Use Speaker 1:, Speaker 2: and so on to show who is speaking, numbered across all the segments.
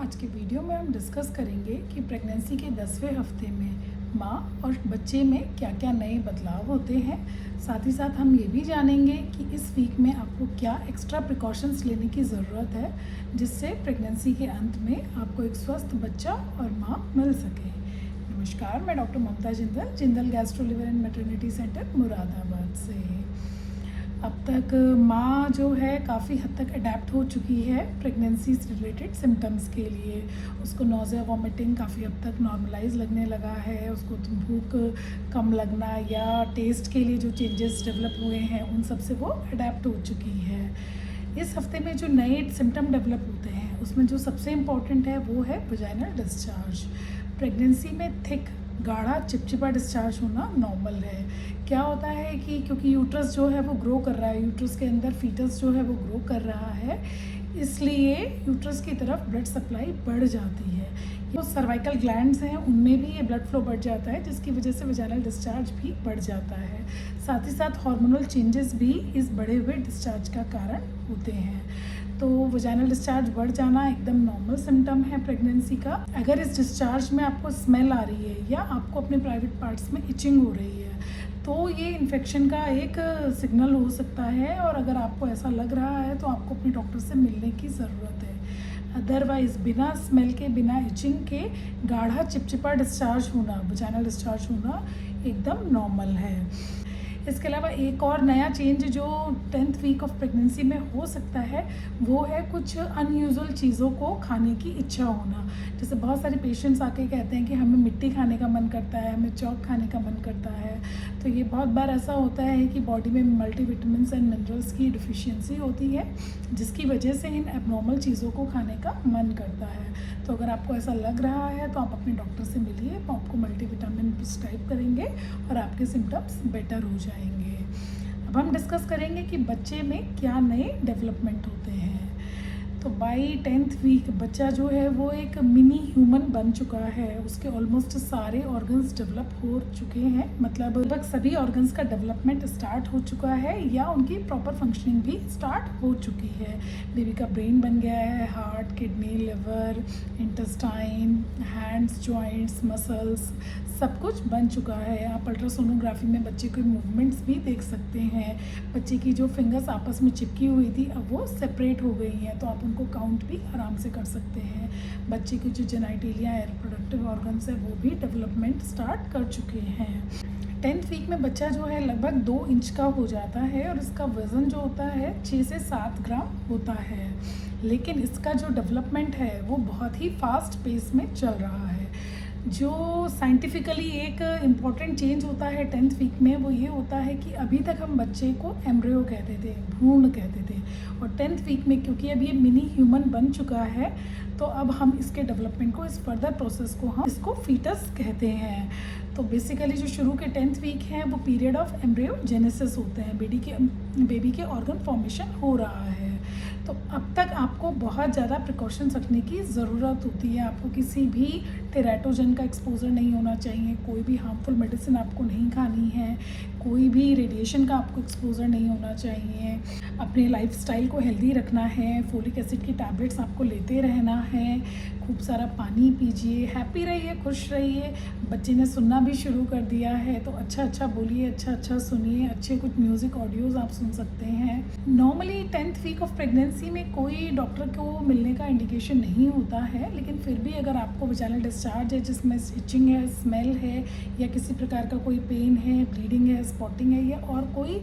Speaker 1: आज के वीडियो में हम डिस्कस करेंगे कि प्रेगनेंसी के 10वें हफ्ते में माँ और बच्चे में क्या क्या नए बदलाव होते हैं। साथ ही साथ हम ये भी जानेंगे कि इस वीक में आपको क्या एक्स्ट्रा प्रिकॉशंस लेने की ज़रूरत है जिससे प्रेगनेंसी के अंत में आपको एक स्वस्थ बच्चा और माँ मिल सके। नमस्कार, मैं doctor Mamta Jindal gastro liver and maternity centre Moradabad से। अब तक माँ जो है काफ़ी हद तक अडेप्ट हो चुकी है प्रेगनेंसी से रिलेटेड सिम्टम्स के लिए। उसको नोज़िया वॉमिटिंग काफ़ी हद तक नॉर्मलाइज लगने लगा है। उसको भूख कम लगना या टेस्ट के लिए जो चेंजेस डेवलप हुए हैं उन सब से वो अडेप्ट हो चुकी है। इस हफ्ते में जो नए सिम्टम डेवलप होते हैं उसमें जो सबसे इम्पॉर्टेंट है वो है वजाइनल डिस्चार्ज। प्रेगनेंसी में थिक गाढ़ा चिपचिपा डिस्चार्ज होना नॉर्मल है। क्या होता है कि क्योंकि यूट्रस जो है वो ग्रो कर रहा है, यूट्रस के अंदर फीटस जो है वो ग्रो कर रहा है, इसलिए यूट्रस की तरफ ब्लड सप्लाई बढ़ जाती है। जो सर्वाइकल ग्लैंड्स हैं उनमें भी ये ब्लड फ्लो बढ़ जाता है जिसकी वजह से वजाइनल डिस्चार्ज भी बढ़ जाता है। साथ ही साथ हार्मोनल चेंजेस भी इस बढ़े हुए डिस्चार्ज का कारण होते हैं। तो वजाइनल डिस्चार्ज बढ़ जाना एकदम नॉर्मल सिम्टम है प्रेगनेंसी का। अगर इस डिस्चार्ज में आपको स्मेल आ रही है या आपको अपने प्राइवेट पार्ट्स में इचिंग हो रही है तो ये इन्फेक्शन का एक सिग्नल हो सकता है, और अगर आपको ऐसा लग रहा है तो आपको अपने डॉक्टर से मिलने की ज़रूरत है। अदरवाइज़ बिना स्मेल के, बिना इचिंग के गाढ़ा चिपचिपा डिस्चार्ज होना, वजाइनल डिस्चार्ज होना एकदम नॉर्मल है। इसके अलावा एक और नया चेंज जो 10th वीक ऑफ प्रेगनेंसी में हो सकता है वो है कुछ अनयूजुअल चीज़ों को खाने की इच्छा होना। जैसे बहुत सारे पेशेंट्स आके कहते हैं कि हमें मिट्टी खाने का मन करता है, हमें चौक खाने का मन करता है। तो ये बहुत बार ऐसा होता है कि बॉडी में मल्टीविटामिन्स एंड मिनरल्स की डिफिशियंसी होती है जिसकी वजह से इन एबनॉर्मल चीज़ों को खाने का मन करता है। तो अगर आपको ऐसा लग रहा है तो आप अपने डॉक्टर से मिलिए, वो आपको मल्टीविटामिन प्रिस्क्राइब करेंगे और आपके सिम्टम्स बेटर हो जाएंगे। अब हम डिस्कस करेंगे कि बच्चे में क्या नए डेवलपमेंट होते हैं। तो बाई 10th वीक बच्चा जो है वो एक मिनी ह्यूमन बन चुका है। उसके ऑलमोस्ट सारे ऑर्गन्स डेवलप हो चुके हैं, मतलब लगभग सभी ऑर्गन्स का डेवलपमेंट स्टार्ट हो चुका है या उनकी प्रॉपर फंक्शनिंग भी स्टार्ट हो चुकी है। बेबी का ब्रेन बन गया है, heart, kidney, liver, intestine, hands, joints, muscles सब कुछ बन चुका है। आप अल्ट्रासोनोग्राफी में बच्चे के मूवमेंट्स भी देख सकते हैं। बच्चे की जो फिंगर्स आपस में चिपकी हुई थी अब वो सेपरेट हो गई हैं, तो आप उनको काउंट भी आराम से कर सकते हैं। बच्चे की जो जेनाइटेलिया या रिप्रोडक्टिव ऑर्गन्स है वो भी डेवलपमेंट स्टार्ट कर चुके हैं। 10th वीक में बच्चा जो है लगभग 2 इंच का हो जाता है और इसका वज़न जो होता है 6 से 7 ग्राम होता है। लेकिन इसका जो डेवलपमेंट है वो बहुत ही फास्ट पेस में चल रहा है। जो साइंटिफिकली एक इम्पॉर्टेंट चेंज होता है 10th वीक में वो ये होता है कि अभी तक हम बच्चे को एम्ब्रियो कहते थे, भ्रूण कहते थे, और 10th वीक में क्योंकि अब ये मिनी ह्यूमन बन चुका है तो अब हम इसके डेवलपमेंट को, इस फर्दर प्रोसेस को हम इसको फीटस कहते हैं। तो बेसिकली जो शुरू के 10th वीक हैं वो पीरियड ऑफ एम्ब्रियोजेनेसिस होते हैं, बेबी के ऑर्गन फॉर्मेशन हो रहा है। तो अब तक आपको बहुत ज़्यादा प्रिकॉशंस रखने की ज़रूरत होती है। आपको किसी भी टेराटोजन का एक्सपोजर नहीं होना चाहिए, कोई भी हार्मफुल मेडिसिन आपको नहीं खानी है, कोई भी रेडिएशन का आपको एक्सपोजर नहीं होना चाहिए। अपने लाइफस्टाइल को हेल्दी रखना है, फोलिक एसिड की टैबलेट्स आपको लेते रहना है, खूब सारा पानी पीजिए, हैप्पी रहिए, खुश रहिए। बच्चे ने सुनना भी शुरू कर दिया है तो अच्छा अच्छा बोलिए, अच्छा अच्छा सुनिए, अच्छे कुछ म्यूज़िक ऑडियोज़ आप सुन सकते हैं। Normally 10th week of pregnancy में कोई डॉक्टर को मिलने का इंडिकेशन नहीं होता है, लेकिन फिर भी अगर आपको वजाइनल डिस्चार्ज है जिसमें इचिंग है, स्मेल है, या किसी प्रकार का कोई पेन है, ब्लीडिंग है, स्पॉटिंग है, या और कोई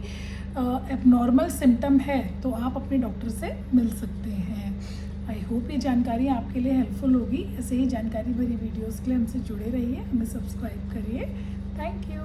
Speaker 1: एबनॉर्मल सिम्टम है तो आप अपने डॉक्टर से मिल सकते हैं। आई होप ये जानकारी आपके लिए हेल्पफुल होगी। ऐसे ही जानकारी भरी वीडियोज़ के लिए हमसे जुड़े रहिए, हमें सब्सक्राइब करिए। Thank you.